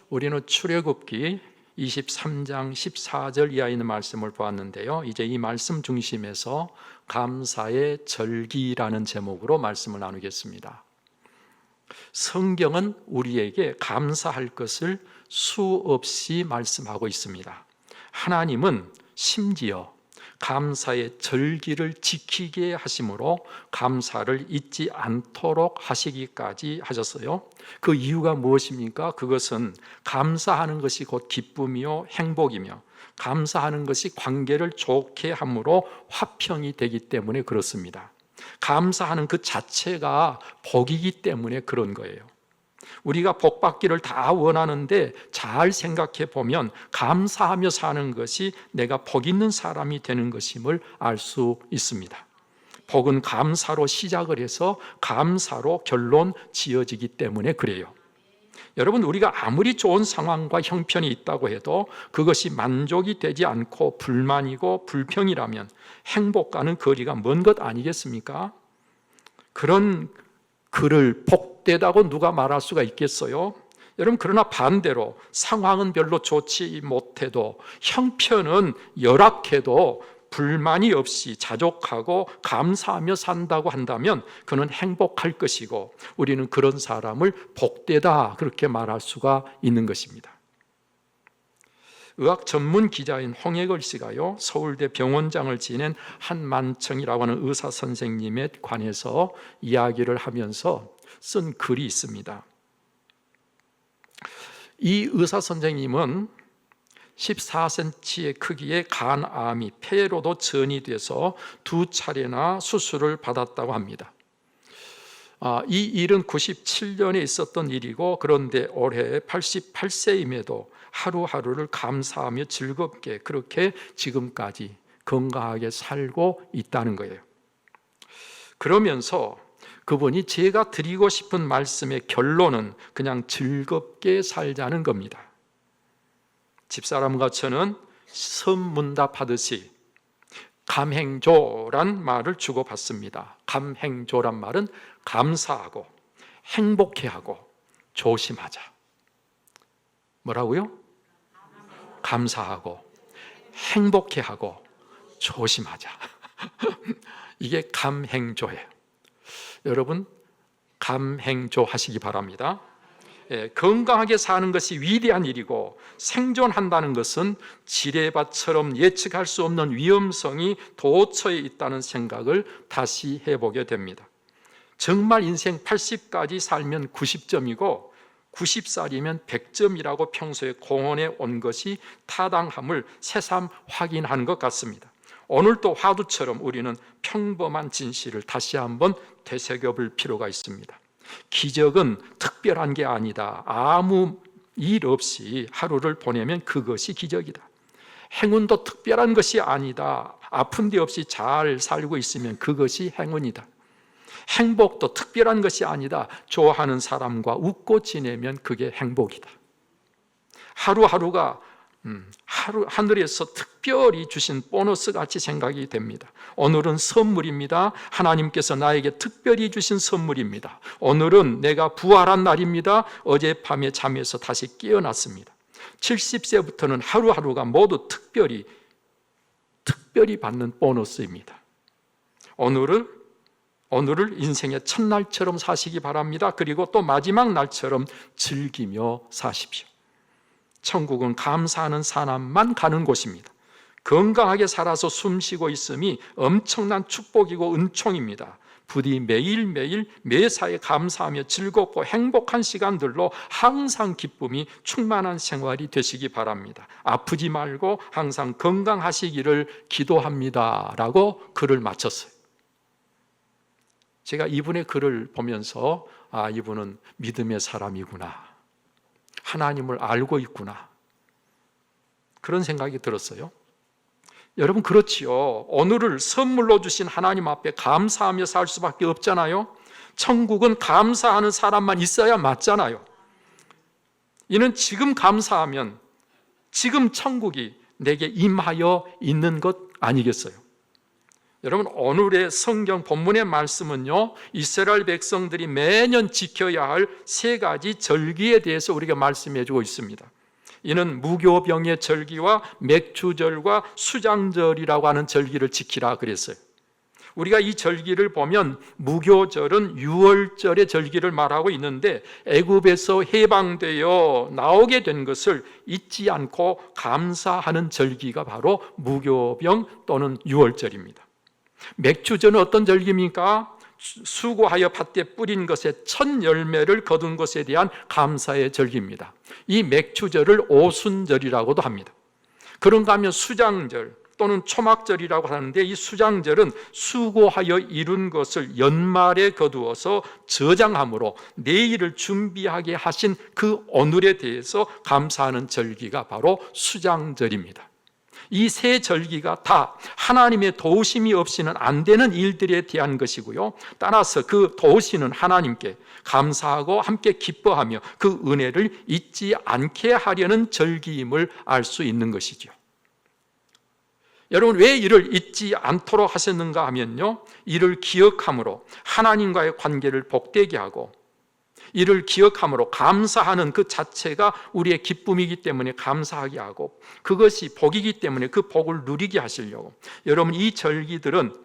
우리는 출애굽기 23장 14절 이하에 있는 말씀을 보았는데요, 이제 이 말씀 중심에서 감사의 절기라는 제목으로 말씀을 나누겠습니다. 성경은 우리에게 감사할 것을 수없이 말씀하고 있습니다. 하나님은 심지어 감사의 절기를 지키게 하심으로 감사를 잊지 않도록 하시기까지 하셨어요. 그 이유가 무엇입니까? 그것은 감사하는 것이 곧 기쁨이요 행복이며, 감사하는 것이 관계를 좋게 함으로 화평이 되기 때문에 그렇습니다. 감사하는 그 자체가 복이기 때문에 그런 거예요. 우리가 복 받기를 다 원하는데 잘 생각해 보면 감사하며 사는 것이 내가 복 있는 사람이 되는 것임을 알 수 있습니다. 복은 감사로 시작을 해서 감사로 결론 지어지기 때문에 그래요. 여러분, 우리가 아무리 좋은 상황과 형편이 있다고 해도 그것이 만족이 되지 않고 불만이고 불평이라면 행복과는 거리가 먼 것 아니겠습니까? 그런 그를 복되다고 누가 말할 수가 있겠어요? 여러분, 그러나 반대로 상황은 별로 좋지 못해도 형편은 열악해도 불만이 없이 자족하고 감사하며 산다고 한다면 그는 행복할 것이고, 우리는 그런 사람을 복되다 그렇게 말할 수가 있는 것입니다. 의학 전문 기자인 홍해걸 씨가요, 서울대 병원장을 지낸 한만청이라고 하는 의사 선생님에 관해서 이야기를 하면서 쓴 글이 있습니다. 이 의사 선생님은 14cm의 크기의 간암이 폐로도 전이 돼서 2차례나 수술을 받았다고 합니다. 이 일은 97년에 있었던 일이고, 그런데 올해 88세임에도 하루하루를 감사하며 즐겁게 그렇게 지금까지 건강하게 살고 있다는 거예요. 그러면서 그분이 제가 드리고 싶은 말씀의 결론은 그냥 즐겁게 살자는 겁니다. 집사람과 저는 선문답하듯이 감행조란 말을 주고받습니다. 감행조란 말은 감사하고 행복해하고 조심하자. 뭐라고요? 감사하고 행복해하고 조심하자. 이게 감행조예요. 여러분, 감행조 하시기 바랍니다. 건강하게 사는 것이 위대한 일이고, 생존한다는 것은 지뢰밭처럼 예측할 수 없는 위험성이 도처에 있다는 생각을 다시 해보게 됩니다. 정말 인생 80까지 살면 90점이고 90살이면 100점이라고 평소에 공언해 온 것이 타당함을 새삼 확인하는 것 같습니다. 오늘도 화두처럼 우리는 평범한 진실을 다시 한번 되새겨볼 필요가 있습니다. 기적은 특별한 게 아니다. 아무 일 없이 하루를 보내면 그것이 기적이다. 행운도 특별한 것이 아니다. 아픈 데 없이 잘 살고 있으면 그것이 행운이다. 행복도 특별한 것이 아니다. 좋아하는 사람과 웃고 지내면 그게 행복이다. 하루하루가 하늘에서 특별히 주신 보너스 같이 생각이 됩니다. 오늘은 선물입니다. 하나님께서 나에게 특별히 주신 선물입니다. 오늘은 내가 부활한 날입니다. 어젯밤에 잠에서 다시 깨어났습니다. 70세부터는 하루하루가 모두 특별히 받는 보너스입니다. 오늘을 인생의 첫날처럼 사시기 바랍니다. 그리고 또 마지막 날처럼 즐기며 사십시오. 천국은 감사하는 사람만 가는 곳입니다. 건강하게 살아서 숨쉬고 있음이 엄청난 축복이고 은총입니다. 부디 매일매일 매사에 감사하며 즐겁고 행복한 시간들로 항상 기쁨이 충만한 생활이 되시기 바랍니다. 아프지 말고 항상 건강하시기를 기도합니다 라고 글을 마쳤어요. 제가 이분의 글을 보면서 이분은 믿음의 사람이구나, 하나님을 알고 있구나, 그런 생각이 들었어요. 여러분, 그렇지요. 오늘을 선물로 주신 하나님 앞에 감사하며 살 수밖에 없잖아요. 천국은 감사하는 사람만 있어야 맞잖아요. 이는 지금 감사하면 지금 천국이 내게 임하여 있는 것 아니겠어요? 여러분, 오늘의 성경 본문의 말씀은요, 이스라엘 백성들이 매년 지켜야 할 세 가지 절기에 대해서 우리가 말씀해 주고 있습니다. 이는 무교병의 절기와 맥주절과 수장절이라고 하는 절기를 지키라 그랬어요. 우리가 이 절기를 보면 무교절은 6월절의 절기를 말하고 있는데, 애굽에서 해방되어 나오게 된 것을 잊지 않고 감사하는 절기가 바로 무교병 또는 6월절입니다. 맥주절은 어떤 절기입니까? 수고하여 밭에 뿌린 것의 첫 열매를 거둔 것에 대한 감사의 절기입니다. 이 맥주절을 오순절이라고도 합니다. 그런가 하면 수장절 또는 초막절이라고 하는데, 이 수장절은 수고하여 이룬 것을 연말에 거두어서 저장함으로 내일을 준비하게 하신 그 오늘에 대해서 감사하는 절기가 바로 수장절입니다. 이 세 절기가 다 하나님의 도우심이 없이는 안 되는 일들에 대한 것이고요, 따라서 그 도우시는 하나님께 감사하고 함께 기뻐하며 그 은혜를 잊지 않게 하려는 절기임을 알 수 있는 것이죠. 여러분, 왜 이를 잊지 않도록 하셨는가 하면요, 이를 기억함으로 하나님과의 관계를 복되게 하고, 이를 기억함으로 감사하는 그 자체가 우리의 기쁨이기 때문에 감사하게 하고, 그것이 복이기 때문에 그 복을 누리게 하시려고, 여러분, 이 절기들은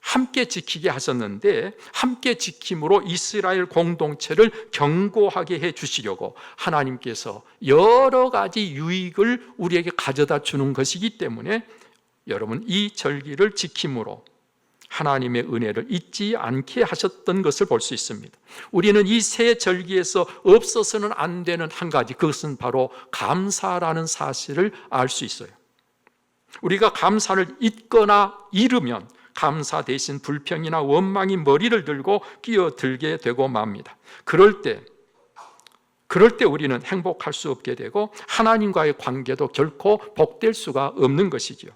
함께 지키게 하셨는데, 함께 지킴으로 이스라엘 공동체를 견고하게 해 주시려고 하나님께서 여러 가지 유익을 우리에게 가져다 주는 것이기 때문에, 여러분, 이 절기를 지킴으로 하나님의 은혜를 잊지 않게 하셨던 것을 볼 수 있습니다. 우리는 이 세 절기에서 없어서는 안 되는 한 가지, 그것은 바로 감사라는 사실을 알 수 있어요. 우리가 감사를 잊거나 잃으면 감사 대신 불평이나 원망이 머리를 들고 끼어들게 되고 맙니다. 그럴 때 우리는 행복할 수 없게 되고 하나님과의 관계도 결코 복될 수가 없는 것이죠.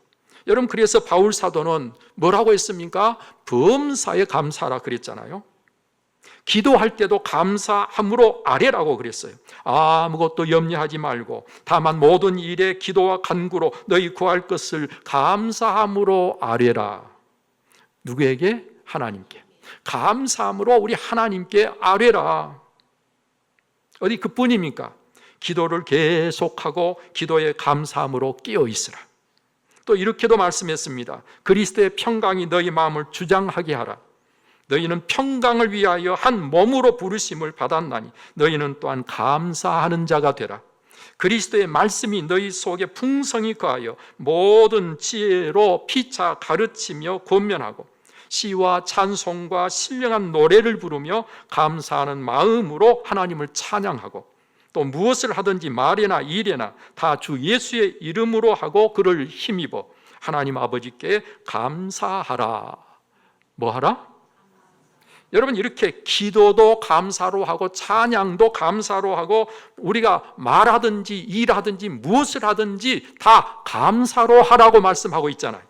여러분, 그래서 바울 사도는 뭐라고 했습니까? 범사에 감사하라 그랬잖아요. 기도할 때도 감사함으로 아뢰라고 그랬어요. 아무것도 염려하지 말고 다만 모든 일에 기도와 간구로 너희 구할 것을 감사함으로 아뢰라. 누구에게? 하나님께. 감사함으로 우리 하나님께 아뢰라. 어디 그뿐입니까? 기도를 계속하고 기도에 감사함으로 끼어 있으라. 또 이렇게도 말씀했습니다. 그리스도의 평강이 너희 마음을 주장하게 하라. 너희는 평강을 위하여 한 몸으로 부르심을 받았나니 너희는 또한 감사하는 자가 되라. 그리스도의 말씀이 너희 속에 풍성히 거하여 모든 지혜로 피차 가르치며 권면하고 시와 찬송과 신령한 노래를 부르며 감사하는 마음으로 하나님을 찬양하고, 또 무엇을 하든지 말이나 일이나 다 주 예수의 이름으로 하고 그를 힘입어 하나님 아버지께 감사하라. 뭐 하라? 여러분, 이렇게 기도도 감사로 하고 찬양도 감사로 하고 우리가 말하든지 일하든지 무엇을 하든지 다 감사로 하라고 말씀하고 있잖아요.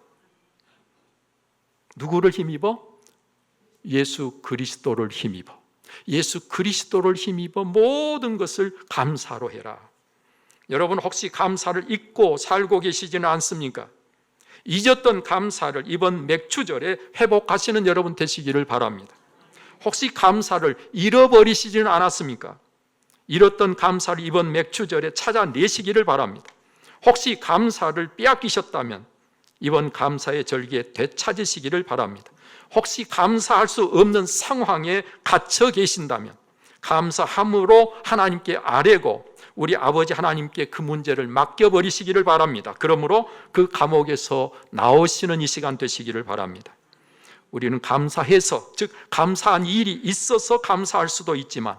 누구를 힘입어? 예수 그리스도를 힘입어. 예수 그리스도를 힘입어 모든 것을 감사로 해라. 여러분, 혹시 감사를 잊고 살고 계시지는 않습니까? 잊었던 감사를 이번 맥주절에 회복하시는 여러분 되시기를 바랍니다. 혹시 감사를 잃어버리시지는 않았습니까? 잃었던 감사를 이번 맥주절에 찾아내시기를 바랍니다. 혹시 감사를 빼앗기셨다면 이번 감사의 절기에 되찾으시기를 바랍니다. 혹시 감사할 수 없는 상황에 갇혀 계신다면 감사함으로 하나님께 아뢰고 우리 아버지 하나님께 그 문제를 맡겨버리시기를 바랍니다. 그러므로 그 감옥에서 나오시는 이 시간 되시기를 바랍니다. 우리는 감사해서, 즉 감사한 일이 있어서 감사할 수도 있지만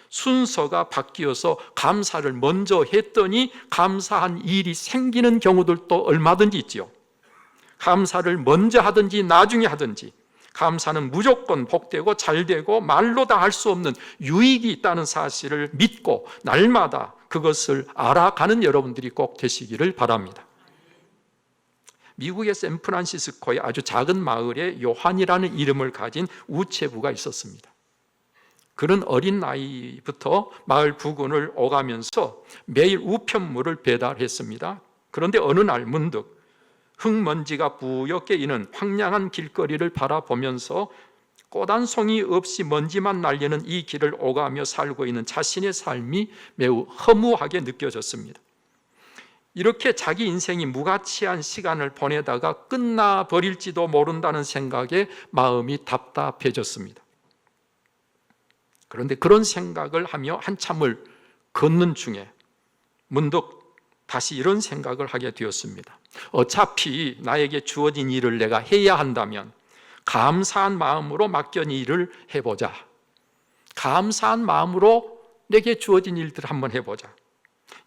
순서가 바뀌어서 감사를 먼저 했더니 감사한 일이 생기는 경우들도 얼마든지 있지요. 감사를 먼저 하든지 나중에 하든지 감사는 무조건 복되고 잘되고 말로 다 할 수 없는 유익이 있다는 사실을 믿고 날마다 그것을 알아가는 여러분들이 꼭 되시기를 바랍니다. 미국의 샌프란시스코의 아주 작은 마을에 요한이라는 이름을 가진 우체부가 있었습니다. 그는 어린 나이부터 마을 부근을 오가면서 매일 우편물을 배달했습니다. 그런데 어느 날 문득 흙먼지가 뿌옇게 이는 황량한 길거리를 바라보면서 꽃 한 송이 없이 먼지만 날리는 이 길을 오가며 살고 있는 자신의 삶이 매우 허무하게 느껴졌습니다. 이렇게 자기 인생이 무가치한 시간을 보내다가 끝나버릴지도 모른다는 생각에 마음이 답답해졌습니다. 그런데 그런 생각을 하며 한참을 걷는 중에 문득 다시 이런 생각을 하게 되었습니다. 어차피 나에게 주어진 일을 내가 해야 한다면 감사한 마음으로 맡겨진 일을 해보자. 감사한 마음으로 내게 주어진 일들을 한번 해보자.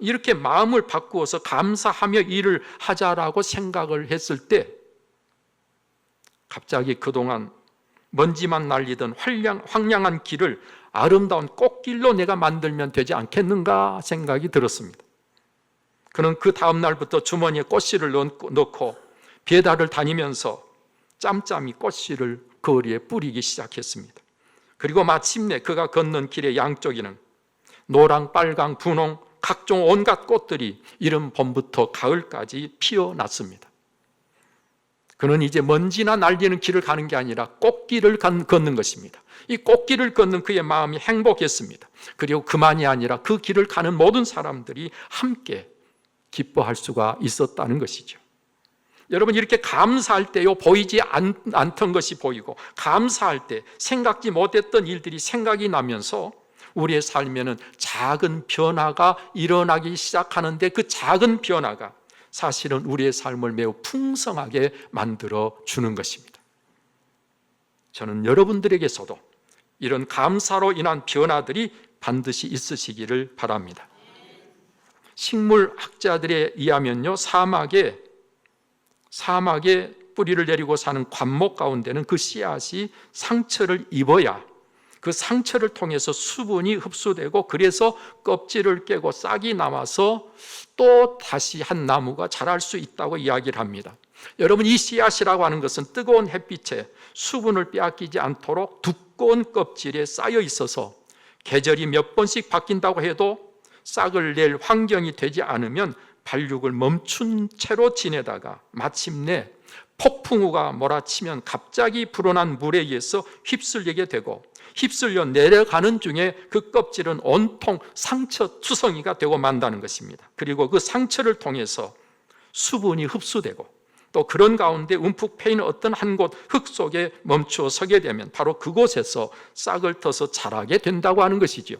이렇게 마음을 바꾸어서 감사하며 일을 하자라고 생각을 했을 때 갑자기 그동안 먼지만 날리던 황량한 길을 아름다운 꽃길로 내가 만들면 되지 않겠는가 생각이 들었습니다. 그는 그 다음 날부터 주머니에 꽃씨를 넣고 배달을 다니면서 짬짬이 꽃씨를 거리에 뿌리기 시작했습니다. 그리고 마침내 그가 걷는 길의 양쪽에는 노랑, 빨강, 분홍 각종 온갖 꽃들이 이른 봄부터 가을까지 피어났습니다. 그는 이제 먼지나 날리는 길을 가는 게 아니라 꽃길을 걷는 것입니다. 이 꽃길을 걷는 그의 마음이 행복했습니다. 그리고 그만이 아니라 그 길을 가는 모든 사람들이 함께 기뻐할 수가 있었다는 것이죠. 여러분, 이렇게 감사할 때요, 보이지 않던 것이 보이고, 감사할 때 생각지 못했던 일들이 생각이 나면서 우리의 삶에는 작은 변화가 일어나기 시작하는데 그 작은 변화가 사실은 우리의 삶을 매우 풍성하게 만들어 주는 것입니다. 저는 여러분들에게서도 이런 감사로 인한 변화들이 반드시 있으시기를 바랍니다. 식물학자들에 의하면요, 사막에 뿌리를 내리고 사는 관목 가운데는 그 씨앗이 상처를 입어야 그 상처를 통해서 수분이 흡수되고 그래서 껍질을 깨고 싹이 남아서 또 다시 한 나무가 자랄 수 있다고 이야기를 합니다. 여러분, 이 씨앗이라고 하는 것은 뜨거운 햇빛에 수분을 빼앗기지 않도록 두꺼운 껍질에 쌓여 있어서 계절이 몇 번씩 바뀐다고 해도 싹을 낼 환경이 되지 않으면 발육을 멈춘 채로 지내다가 마침내 폭풍우가 몰아치면 갑자기 불어난 물에 의해서 휩쓸리게 되고 휩쓸려 내려가는 중에 그 껍질은 온통 상처투성이가 되고 만다는 것입니다. 그리고 그 상처를 통해서 수분이 흡수되고 또 그런 가운데 움푹 패인 어떤 한 곳 흙 속에 멈추어 서게 되면 바로 그곳에서 싹을 터서 자라게 된다고 하는 것이지요.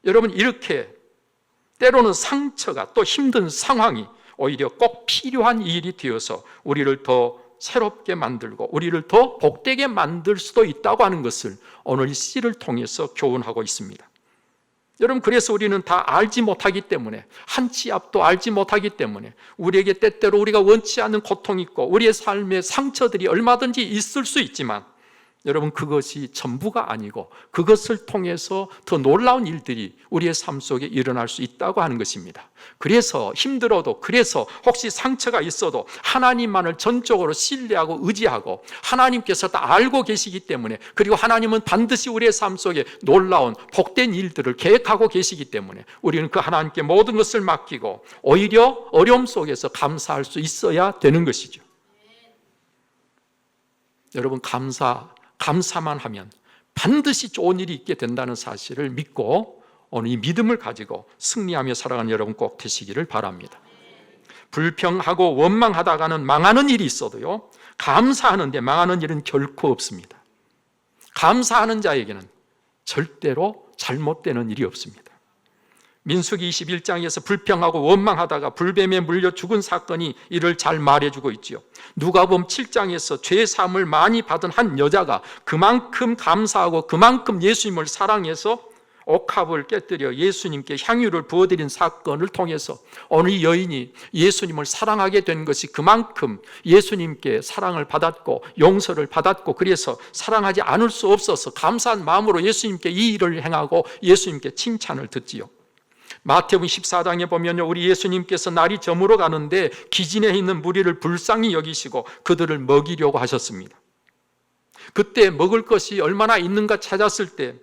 여러분, 이렇게 때로는 상처가 또 힘든 상황이 오히려 꼭 필요한 일이 되어서 우리를 더 새롭게 만들고 우리를 더 복되게 만들 수도 있다고 하는 것을 오늘 이 시를 통해서 교훈하고 있습니다. 여러분, 그래서 우리는 다 알지 못하기 때문에, 한 치 앞도 알지 못하기 때문에 우리에게 때때로 우리가 원치 않는 고통이 있고 우리의 삶에 상처들이 얼마든지 있을 수 있지만 여러분, 그것이 전부가 아니고 그것을 통해서 더 놀라운 일들이 우리의 삶 속에 일어날 수 있다고 하는 것입니다. 그래서 힘들어도, 그래서 혹시 상처가 있어도 하나님만을 전적으로 신뢰하고 의지하고 하나님께서 다 알고 계시기 때문에, 그리고 하나님은 반드시 우리의 삶 속에 놀라운 복된 일들을 계획하고 계시기 때문에 우리는 그 하나님께 모든 것을 맡기고 오히려 어려움 속에서 감사할 수 있어야 되는 것이죠. 여러분, 감사만 하면 반드시 좋은 일이 있게 된다는 사실을 믿고 오늘 이 믿음을 가지고 승리하며 살아가는 여러분 꼭 되시기를 바랍니다. 불평하고 원망하다가는 망하는 일이 있어도요, 감사하는데 망하는 일은 결코 없습니다. 감사하는 자에게는 절대로 잘못되는 일이 없습니다. 민수기 21장에서 불평하고 원망하다가 불뱀에 물려 죽은 사건이 이를 잘 말해주고 있지요. 누가복음 7장에서 죄 사함을 많이 받은 한 여자가 그만큼 감사하고 그만큼 예수님을 사랑해서 옥합을 깨뜨려 예수님께 향유를 부어드린 사건을 통해서 오늘 이 여인이 예수님을 사랑하게 된 것이 그만큼 예수님께 사랑을 받았고 용서를 받았고 그래서 사랑하지 않을 수 없어서 감사한 마음으로 예수님께 이 일을 행하고 예수님께 칭찬을 듣지요. 마태복음 14장에 보면요, 우리 예수님께서 날이 저물어 가는데 기진에 있는 무리를 불쌍히 여기시고 그들을 먹이려고 하셨습니다. 그때 먹을 것이 얼마나 있는가 찾았을 때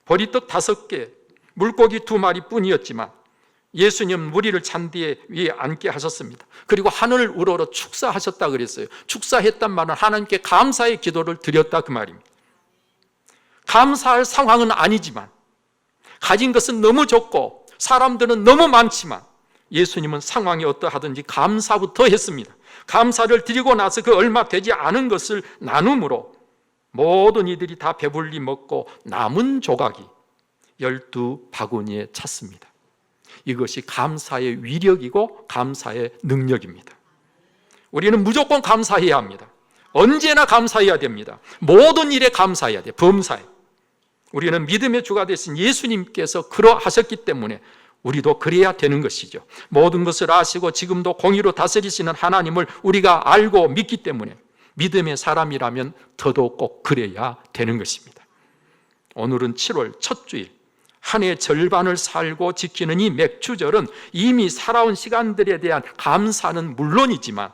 보리떡 5개, 물고기 2마리 뿐이었지만 예수님 무리를 잔디 위에 앉게 하셨습니다. 그리고 하늘을 우러러 축사하셨다 그랬어요. 축사했단 말은 하나님께 감사의 기도를 드렸다 그 말입니다. 감사할 상황은 아니지만, 가진 것은 너무 적고 사람들은 너무 많지만 예수님은 상황이 어떠하든지 감사부터 했습니다. 감사를 드리고 나서 그 얼마 되지 않은 것을 나눔으로 모든 이들이 다 배불리 먹고 남은 조각이 12바구니에 찼습니다. 이것이 감사의 위력이고 감사의 능력입니다. 우리는 무조건 감사해야 합니다. 언제나 감사해야 됩니다. 모든 일에 감사해야 돼요. 범사에. 우리는 믿음의 주가 되신 예수님께서 그러하셨기 때문에 우리도 그래야 되는 것이죠. 모든 것을 아시고 지금도 공의로 다스리시는 하나님을 우리가 알고 믿기 때문에 믿음의 사람이라면 더더욱 꼭 그래야 되는 것입니다. 오늘은 7월 첫 주일, 한 해 절반을 살고 지키는 이 맥주절은 이미 살아온 시간들에 대한 감사는 물론이지만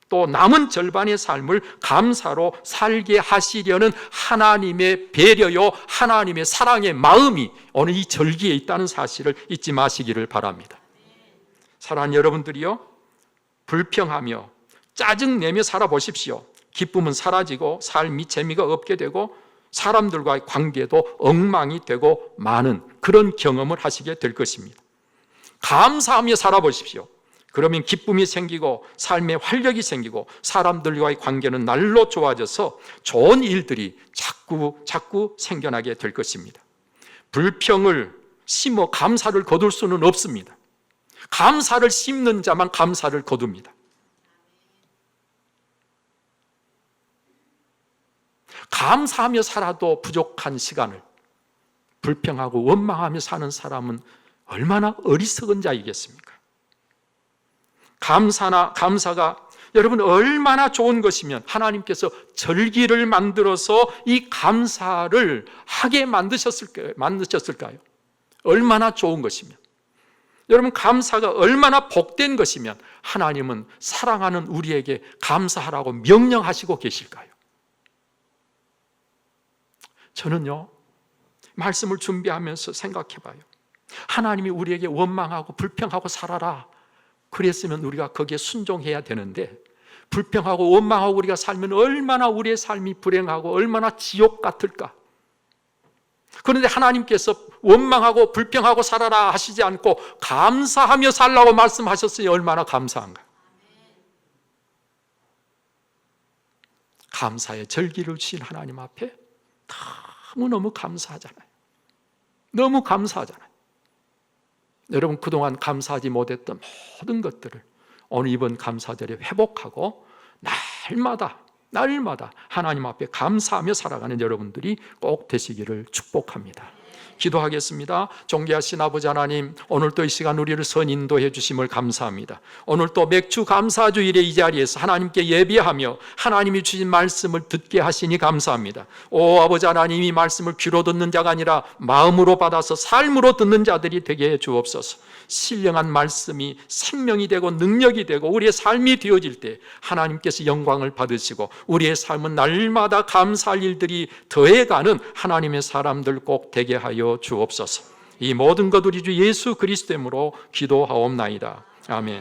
또 남은 절반의 삶을 감사로 살게 하시려는 하나님의 배려요, 하나님의 사랑의 마음이 오늘 이 절기에 있다는 사실을 잊지 마시기를 바랍니다. 사랑하는 여러분들이요, 불평하며 짜증내며 살아보십시오. 기쁨은 사라지고 삶이 재미가 없게 되고 사람들과의 관계도 엉망이 되고 많은 그런 경험을 하시게 될 것입니다. 감사하며 살아보십시오. 그러면 기쁨이 생기고 삶의 활력이 생기고 사람들과의 관계는 날로 좋아져서 좋은 일들이 자꾸 생겨나게 될 것입니다. 불평을 심어 감사를 거둘 수는 없습니다. 감사를 심는 자만 감사를 거둡니다. 감사하며 살아도 부족한 시간을 불평하고 원망하며 사는 사람은 얼마나 어리석은 자이겠습니까? 감사가 여러분 얼마나 좋은 것이면 하나님께서 절기를 만들어서 이 감사를 하게 만드셨을까요? 얼마나 좋은 것이면, 여러분 감사가 얼마나 복된 것이면 하나님은 사랑하는 우리에게 감사하라고 명령하시고 계실까요? 저는요, 말씀을 준비하면서 생각해봐요. 하나님이 우리에게 원망하고 불평하고 살아라 그랬으면 우리가 거기에 순종해야 되는데, 불평하고 원망하고 우리가 살면 얼마나 우리의 삶이 불행하고 얼마나 지옥 같을까. 그런데 하나님께서 원망하고 불평하고 살아라 하시지 않고 감사하며 살라고 말씀하셨으니 얼마나 감사한가. 감사의 절기를 주신 하나님 앞에 너무너무 감사하잖아요. 너무 감사하잖아요. 여러분 그동안 감사하지 못했던 모든 것들을 오늘 이번 감사절에 회복하고 날마다 하나님 앞에 감사하며 살아가는 여러분들이 꼭 되시기를 축복합니다. 기도하겠습니다. 존귀하신 아버지 하나님, 오늘 또 이 시간 우리를 선인도해 주심을 감사합니다. 오늘 또 맥주 감사주일의 이 자리에서 하나님께 예배하며 하나님이 주신 말씀을 듣게 하시니 감사합니다. 오 아버지 하나님, 이 말씀을 귀로 듣는 자가 아니라 마음으로 받아서 삶으로 듣는 자들이 되게 해 주옵소서. 신령한 말씀이 생명이 되고 능력이 되고 우리의 삶이 되어질 때 하나님께서 영광을 받으시고 우리의 삶은 날마다 감사할 일들이 더해가는 하나님의 사람들 꼭 되게 하여 주옵소서. 이 모든 것 우리 주 예수 그리스도 이름으로 기도하옵나이다. 아멘.